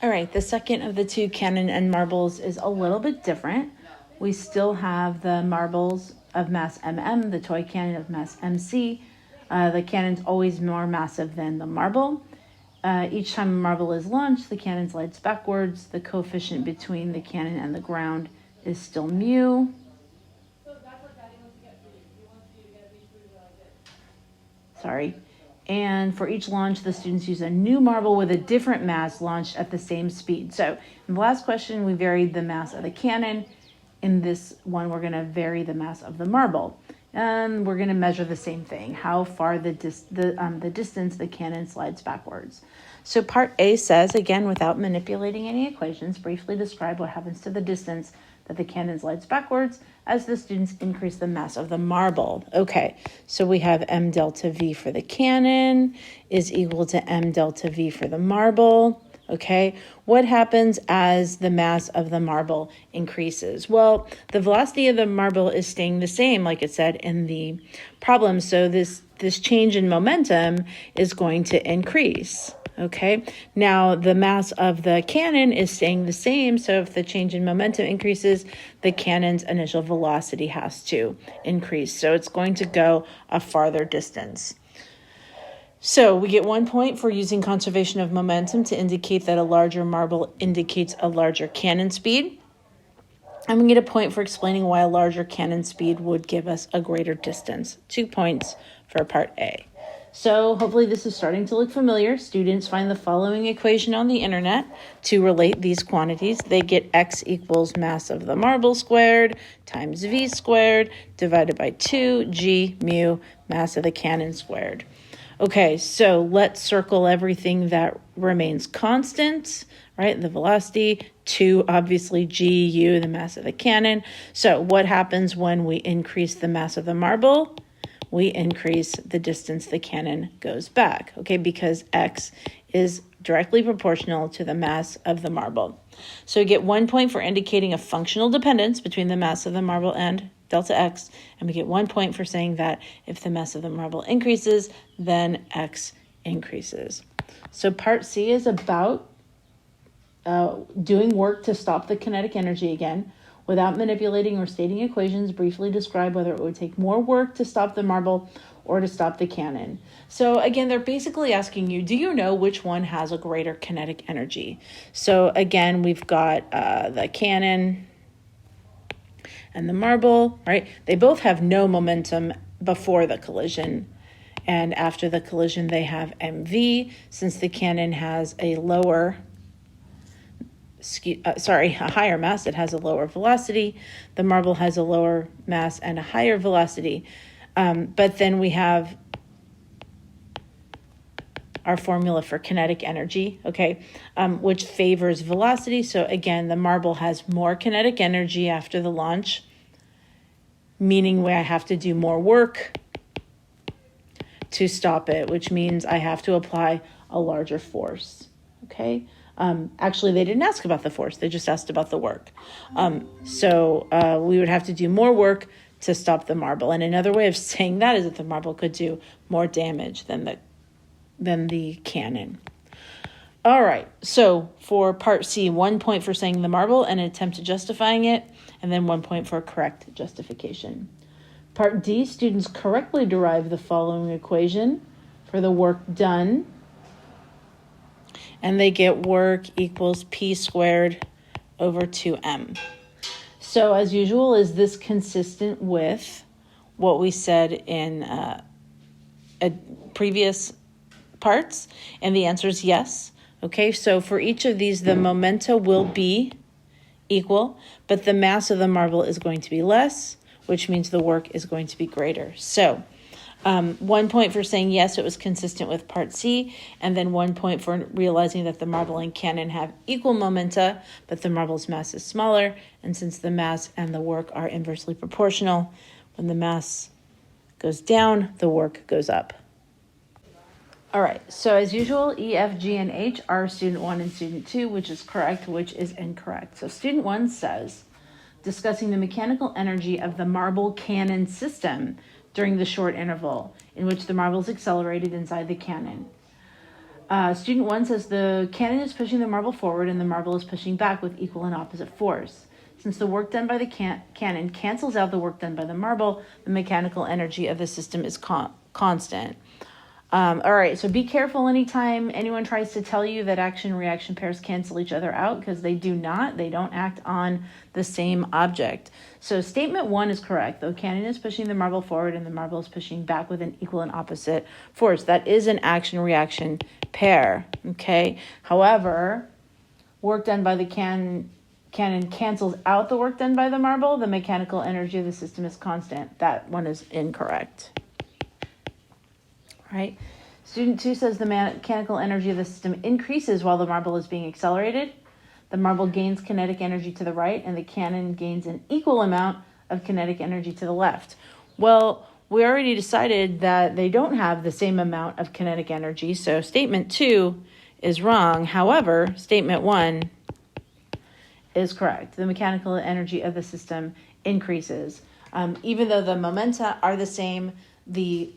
All right, the second of the two cannon and marbles is a little bit different. We still have the marbles of mass mm, the toy cannon of mass mc. The cannon's always more massive than the marble. Each time a marble is launched, the cannon slides backwards. The coefficient between the cannon and the ground is still mu. Sorry. And for each launch, the students use a new marble with a different mass launched at the same speed. So in the last question, we varied the mass of the cannon. In this one, we're going to vary the mass of the marble. And we're going to measure the same thing, how far the distance the cannon slides backwards. So part A says, again, without manipulating any equations, briefly describe what happens to the distance that the cannon slides backwards as the students increase the mass of the marble. Okay, so we have m delta v for the cannon is equal to m delta v for the marble. Okay, what happens as the mass of the marble increases? Well, the velocity of the marble is staying the same, like it said in the problem. So this change in momentum is going to increase. Okay, now the mass of the cannon is staying the same. So if the change in momentum increases, the cannon's initial velocity has to increase. So it's going to go a farther distance. So we get 1 point for using conservation of momentum to indicate that a larger marble indicates a larger cannon speed. And we get a point for explaining why a larger cannon speed would give us a greater distance. 2 points for part A. So hopefully this is starting to look familiar. Students find the following equation on the internet to relate these quantities. They get x equals mass of the marble squared times v squared divided by 2g mu mass of the cannon squared. Okay, so let's circle everything that remains constant, right? The velocity, 2, obviously, g, u, the mass of the cannon. So what happens when we increase the mass of the marble? We increase the distance the cannon goes back, okay, because x is directly proportional to the mass of the marble. So we get 1 point for indicating a functional dependence between the mass of the marble and delta x, and we get 1 point for saying that if the mass of the marble increases, then x increases. So part C is about doing work to stop the kinetic energy again. Without manipulating or stating equations, briefly describe whether it would take more work to stop the marble or to stop the cannon. So again, they're basically asking you, do you know which one has a greater kinetic energy? So again, we've got the cannon and the marble, right? They both have no momentum before the collision. And after the collision, they have mv. Since the cannon has a higher mass, it has a lower velocity. The marble has a lower mass and a higher velocity. But then we have our formula for kinetic energy, okay, which favors velocity. So again, the marble has more kinetic energy after the launch, meaning I have to do more work to stop it, which means I have to apply a larger force, okay? Actually, they didn't ask about the force. They just asked about the work. So we would have to do more work to stop the marble. And another way of saying that is that the marble could do more damage than the cannon. All right, so for part C, 1 point for saying the marble and an attempt at justifying it, and then 1 point for correct justification. Part D, students correctly derive the following equation for the work done, and they get work equals p squared over 2m. So as usual, is this consistent with what we said in previous parts? And the answer is yes. Okay, so for each of these, the momenta will be equal, but the mass of the marble is going to be less, which means the work is going to be greater. So 1 point for saying yes, it was consistent with part C, and then 1 point for realizing that the marble and cannon have equal momenta, but the marble's mass is smaller, and since the mass and the work are inversely proportional, when the mass goes down, the work goes up. All right, so as usual, E, F, G, and H are student 1 and student 2, which is correct, which is incorrect. So student 1 says, discussing the mechanical energy of the marble cannon system during the short interval in which the marble is accelerated inside the cannon. Student 1 says the cannon is pushing the marble forward and the marble is pushing back with equal and opposite force. Since the work done by the cannon cancels out the work done by the marble, the mechanical energy of the system is constant. All right, so be careful anytime anyone tries to tell you that action-reaction pairs cancel each other out, because they do not. They don't act on the same object. So statement 1 is correct. The cannon is pushing the marble forward and the marble is pushing back with an equal and opposite force. That is an action-reaction pair, okay? However, work done by the cannon cancels out the work done by the marble. The mechanical energy of the system is constant. That one is incorrect. Right? Student 2 says the mechanical energy of the system increases while the marble is being accelerated. The marble gains kinetic energy to the right, and the cannon gains an equal amount of kinetic energy to the left. Well, we already decided that they don't have the same amount of kinetic energy, so statement 2 is wrong. However, statement 1 is correct. The mechanical energy of the system increases. Even though the momenta are the same, the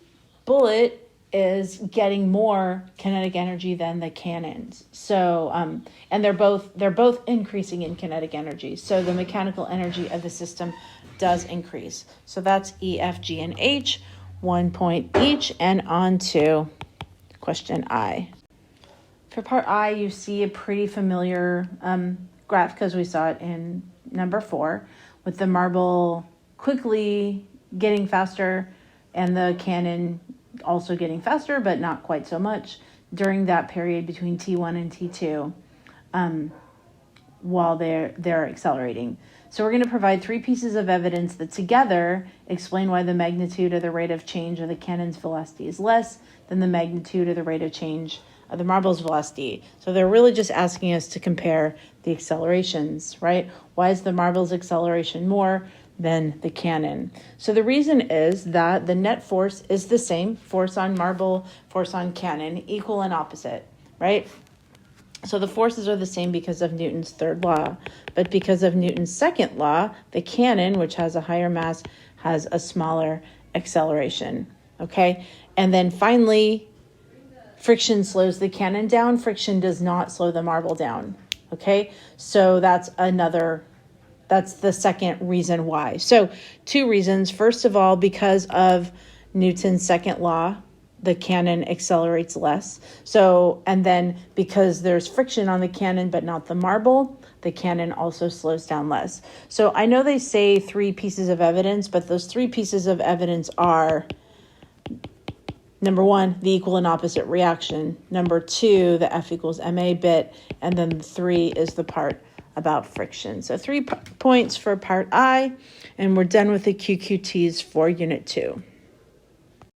bullet is getting more kinetic energy than the cannons. So, and they're both increasing in kinetic energy. So the mechanical energy of the system does increase. So that's E, F, G, and H, 1 point each, and on to question I. For part I, you see a pretty familiar graph because we saw it in number 4, with the marble quickly getting faster and the cannon also getting faster, but not quite so much during that period between T1 and T2 while they're accelerating. So we're going to provide 3 pieces of evidence that together explain why the magnitude of the rate of change of the cannon's velocity is less than the magnitude of the rate of change of the marble's velocity. So they're really just asking us to compare the accelerations, right? Why is the marble's acceleration more than the cannon? So the reason is that the net force is the same, force on marble, force on cannon, equal and opposite, right? So the forces are the same because of Newton's third law, but because of Newton's second law, the cannon, which has a higher mass, has a smaller acceleration, okay? And then finally, friction slows the cannon down. Friction does not slow the marble down, okay? So that's the second reason why. So 2 reasons. First of all, because of Newton's second law, the cannon accelerates less. So, and then because there's friction on the cannon but not the marble, the cannon also slows down less. So I know they say 3 pieces of evidence, but those 3 pieces of evidence are: number 1, the equal and opposite reaction. Number 2, the F equals ma bit. And then 3 is the part about friction. So 3 points for part I, and we're done with the QQTs for unit 2.